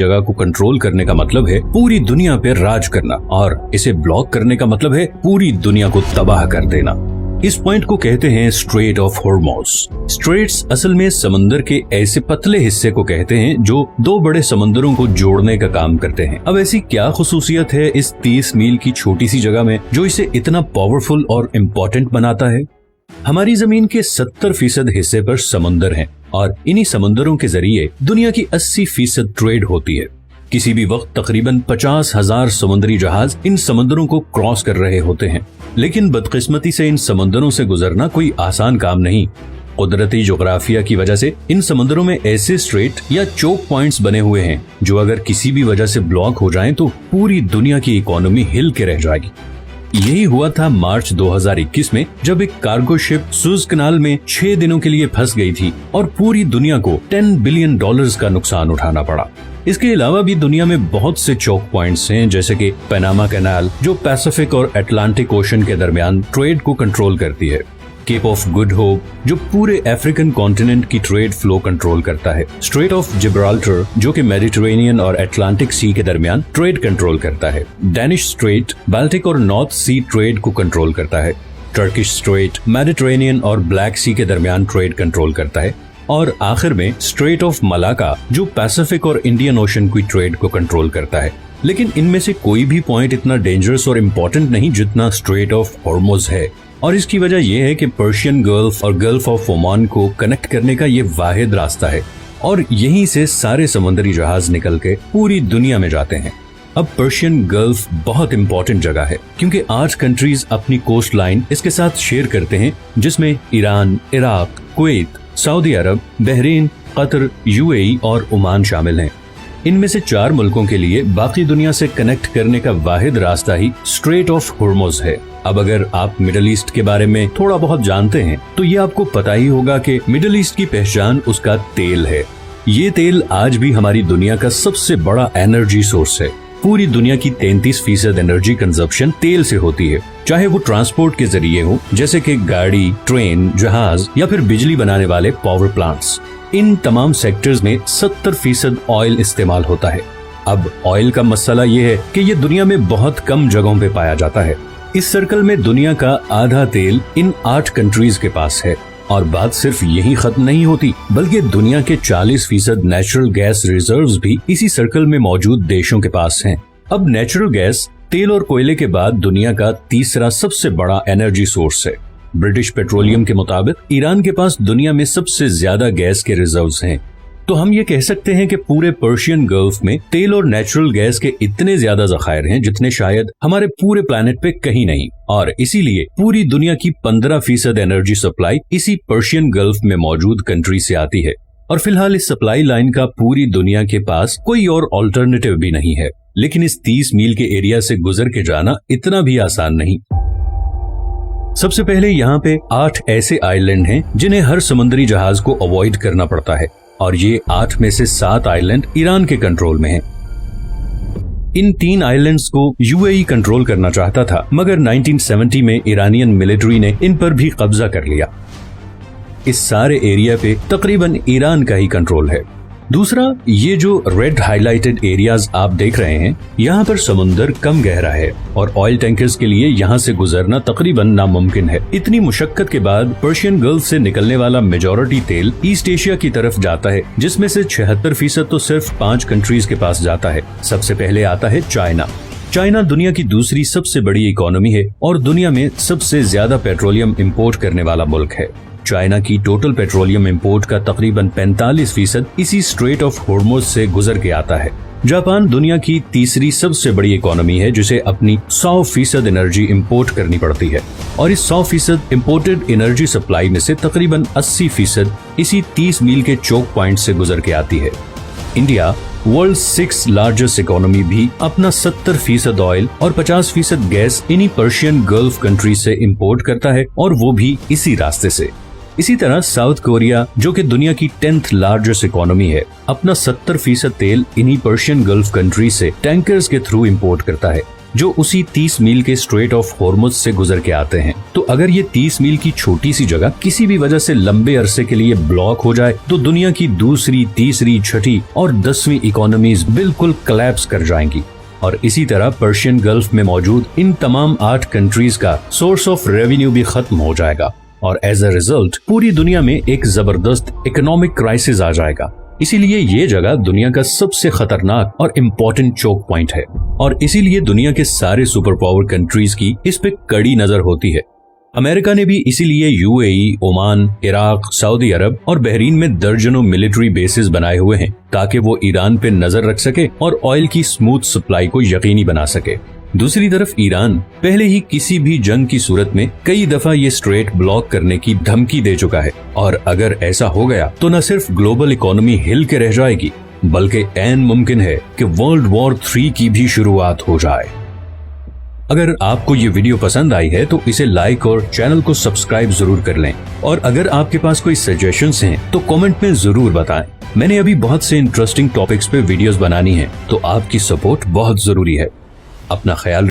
जगह को कंट्रोल करने का मतलब है पूरी दुनिया पे राज करना, और इसे ब्लॉक करने का मतलब है पूरी दुनिया को तबाह कर देना। इस पॉइंट को कहते हैं स्ट्रेट ऑफ हॉर्मुज़। स्ट्रेट्स असल में समंदर के ऐसे पतले हिस्से को कहते हैं जो दो बड़े समंदरों को जोड़ने का काम करते हैं। अब ऐसी क्या खुसूसियत है इस 30 मील की छोटी सी जगह में जो इसे इतना पावरफुल और इम्पोर्टेंट बनाता है? हमारी जमीन के 70% हिस्से पर समंदर हैं और इन्हीं समंदरों के जरिए दुनिया की 80% ट्रेड होती है। किसी भी वक्त तकरीबन 50,000 समुद्री जहाज इन समंदरों को क्रॉस कर रहे होते हैं, लेकिन बदकिस्मती से इन समंदरों से गुजरना कोई आसान काम नहीं। कुदरती जोग्राफिया की वजह से इन समंदरों में ऐसे स्ट्रेट या चोक पॉइंट्स बने हुए हैं जो अगर किसी भी वजह से ब्लॉक हो जाएं तो पूरी दुनिया की इकोनॉमी हिल के रह जाएगी। यही हुआ था मार्च 2021 में, जब एक कार्गो शिप सुएज कनाल में 6 दिनों के लिए फंस गई थी और पूरी दुनिया को $10 बिलियन का नुकसान उठाना पड़ा। इसके अलावा भी दुनिया में बहुत से चोक पॉइंट्स हैं, जैसे कि पनामा कैनाल जो पैसिफिक और अटलांटिक ओशन के दरमियान ट्रेड को कंट्रोल करती है, केप ऑफ गुड होप जो पूरे अफ्रीकन कॉन्टिनेंट की ट्रेड फ्लो कंट्रोल करता है, स्ट्रेट ऑफ जिब्राल्टर जो कि मेडिटेरेनियन और अटलांटिक सी के दरमियान ट्रेड कंट्रोल करता है, डैनिश स्ट्रेट बाल्टिक और नॉर्थ सी ट्रेड को कंट्रोल करता है, टर्किश स्ट्रेट मेडिटेरेनियन और ब्लैक सी के दरमियान ट्रेड कंट्रोल करता है, और आखिर में स्ट्रेट ऑफ मलाका जो पैसिफिक और इंडियन ओशन की ट्रेड को कंट्रोल करता है। लेकिन इनमें से कोई भी पॉइंट इतना डेंजरस और इम्पोर्टेंट नहीं जितना स्ट्रेट ऑफ हॉर्मुज़ है, और इसकी वजह यह है कि पर्शियन गल्फ और गल्फ ऑफ ओमान को कनेक्ट करने का ये वाहिद रास्ता है, और यहीं से सारे समुद्री जहाज निकल के पूरी दुनिया में जाते हैं। अब पर्शियन गल्फ बहुत इम्पोर्टेंट जगह है क्योंकि 8 कंट्रीज अपनी कोस्ट लाइन इसके साथ शेयर करते हैं, जिसमें ईरान, इराक, कुवैत, सऊदी अरब, बहरीन, कतर, यूएई और ओमान शामिल हैं। इनमें से 4 मुल्कों के लिए बाकी दुनिया से कनेक्ट करने का वाहिद रास्ता ही स्ट्रेट ऑफ हॉर्मुज़ है। अब अगर आप मिडिल ईस्ट के बारे में थोड़ा बहुत जानते हैं तो ये आपको पता ही होगा कि मिडिल ईस्ट की पहचान उसका तेल है। ये तेल आज भी हमारी दुनिया का सबसे बड़ा एनर्जी सोर्स है। पूरी दुनिया की 33% एनर्जी कंजप्शन तेल से होती है, चाहे वो ट्रांसपोर्ट के जरिए हो जैसे कि गाड़ी, ट्रेन, जहाज या फिर बिजली बनाने वाले पावर प्लांट्स। इन तमाम सेक्टर्स में 70% ऑयल इस्तेमाल होता है। अब ऑयल का मसला ये है कि ये दुनिया में बहुत कम जगहों पे पाया जाता है। इस सर्कल में दुनिया का आधा तेल इन 8 कंट्रीज के पास है, और बात सिर्फ यही खत्म नहीं होती, बल्कि दुनिया के 40% नेचुरल गैस रिजर्व्स भी इसी सर्कल में मौजूद देशों के पास हैं। अब नेचुरल गैस तेल और कोयले के बाद दुनिया का तीसरा सबसे बड़ा एनर्जी सोर्स है। ब्रिटिश पेट्रोलियम के मुताबिक ईरान के पास दुनिया में सबसे ज्यादा गैस के रिजर्व्स हैं। तो हम ये कह सकते हैं कि पूरे पर्शियन गल्फ में तेल और नेचुरल गैस के इतने ज्यादा जखायर हैं जितने शायद हमारे पूरे प्लेनेट पे कहीं नहीं, और इसीलिए पूरी दुनिया की 15% एनर्जी सप्लाई इसी पर्शियन गल्फ में मौजूद कंट्री से आती है। और फिलहाल इस सप्लाई लाइन का पूरी दुनिया के पास कोई और ऑल्टरनेटिव भी नहीं है, लेकिन इस 30 मील के एरिया से गुजर के जाना इतना भी आसान नहीं। सबसे पहले यहाँ पे 8 ऐसे आइलैंड हैं जिन्हें हर समुद्री जहाज को अवॉइड करना पड़ता है, और ये 8 में से 7 आइलैंड ईरान के कंट्रोल में हैं। इन 3 आइलैंड्स को यूएई कंट्रोल करना चाहता था, मगर 1970 में ईरानियन मिलिट्री ने इन पर भी कब्जा कर लिया। इस सारे एरिया पे तकरीबन ईरान का ही कंट्रोल है। दूसरा, ये जो रेड हाईलाइटेड एरियाज आप देख रहे हैं, यहाँ पर समुंदर कम गहरा है और ऑयल टैंकर्स के लिए यहाँ से गुजरना तकरीबन नामुमकिन है। इतनी मुशक्कत के बाद पर्शियन गल्फ से निकलने वाला मेजॉरिटी तेल ईस्ट एशिया की तरफ जाता है, जिसमें से 76% तो सिर्फ 5 कंट्रीज के पास जाता है। सबसे पहले आता है चाइना। चाइना दुनिया की दूसरी सबसे बड़ी इकोनॉमी है और दुनिया में सबसे ज्यादा पेट्रोलियम इंपोर्ट करने वाला मुल्क है। चाइना की टोटल पेट्रोलियम इंपोर्ट का तकरीबन 45% इसी स्ट्रेट ऑफ हॉर्मुज़ से गुजर के आता है। जापान दुनिया की तीसरी सबसे बड़ी इकोनॉमी है जिसे अपनी 100% एनर्जी इंपोर्ट करनी पड़ती है, और इस 100% इंपोर्टेड एनर्जी सप्लाई में से तकरीबन 80% इसी 30 मील के चोक पॉइंट से गुजर के आती है। इंडिया, वर्ल्ड 6 लार्जेस्ट इकोनॉमी, भी अपना 70% ऑयल और 50% गैस इन्हीं पर्शियन गल्फ कंट्री से इंपोर्ट करता है, और वो भी इसी रास्ते से। इसी तरह साउथ कोरिया, जो कि दुनिया की 10th लार्जेस्ट इकोनॉमी है, अपना 70% तेल इन्हीं पर्शियन गल्फ कंट्री से टैंकर्स के थ्रू इंपोर्ट करता है। जो उसी 30 मील के स्ट्रेट ऑफ हॉर्मुज से गुजर के आते हैं। तो अगर ये 30 मील की छोटी सी जगह किसी भी वजह से लंबे अरसे के लिए ब्लॉक हो जाए तो दुनिया की दूसरी, तीसरी, छठी और 10वीं इकोनॉमीज बिल्कुल कोलैप्स कर जाएंगी। और इसी तरह पर्शियन गल्फ में मौजूद इन तमाम 8 कंट्रीज का सोर्स ऑफ रेवेन्यू भी खत्म हो जाएगा और एज अ रिजल्ट पूरी दुनिया में एक जबरदस्त इकोनॉमिक क्राइसिस आ जाएगा। इसीलिए ये जगह दुनिया का सबसे खतरनाक और इम्पोर्टेंट चोक पॉइंट है और इसीलिए दुनिया के सारे सुपर पावर कंट्रीज की इस पे कड़ी नजर होती है। अमेरिका ने भी इसीलिए यूएई, ओमान, इराक, सऊदी अरब और बहरीन में दर्जनों मिलिट्री बेसिस बनाए हुए हैं ताकि वो ईरान पे नजर रख सके और ऑयल की स्मूथ सप्लाई को यकीनी बना सके। दूसरी तरफ ईरान पहले ही किसी भी जंग की सूरत में कई दफा ये स्ट्रेट ब्लॉक करने की धमकी दे चुका है और अगर ऐसा हो गया तो न सिर्फ ग्लोबल इकोनॉमी हिल के रह जाएगी बल्कि ऐन मुमकिन है कि वर्ल्ड वॉर 3 की भी शुरुआत हो जाए। अगर आपको ये वीडियो पसंद आई है तो इसे लाइक और चैनल को सब्सक्राइब जरूर कर लें और अगर आपके पास कोई सजेशंस हैं तो कमेंट में जरूर बताएं। मैंने अभी बहुत से इंटरेस्टिंग टॉपिक्स पे वीडियोस बनानी है तो आपकी सपोर्ट बहुत जरूरी है। अपना ख्याल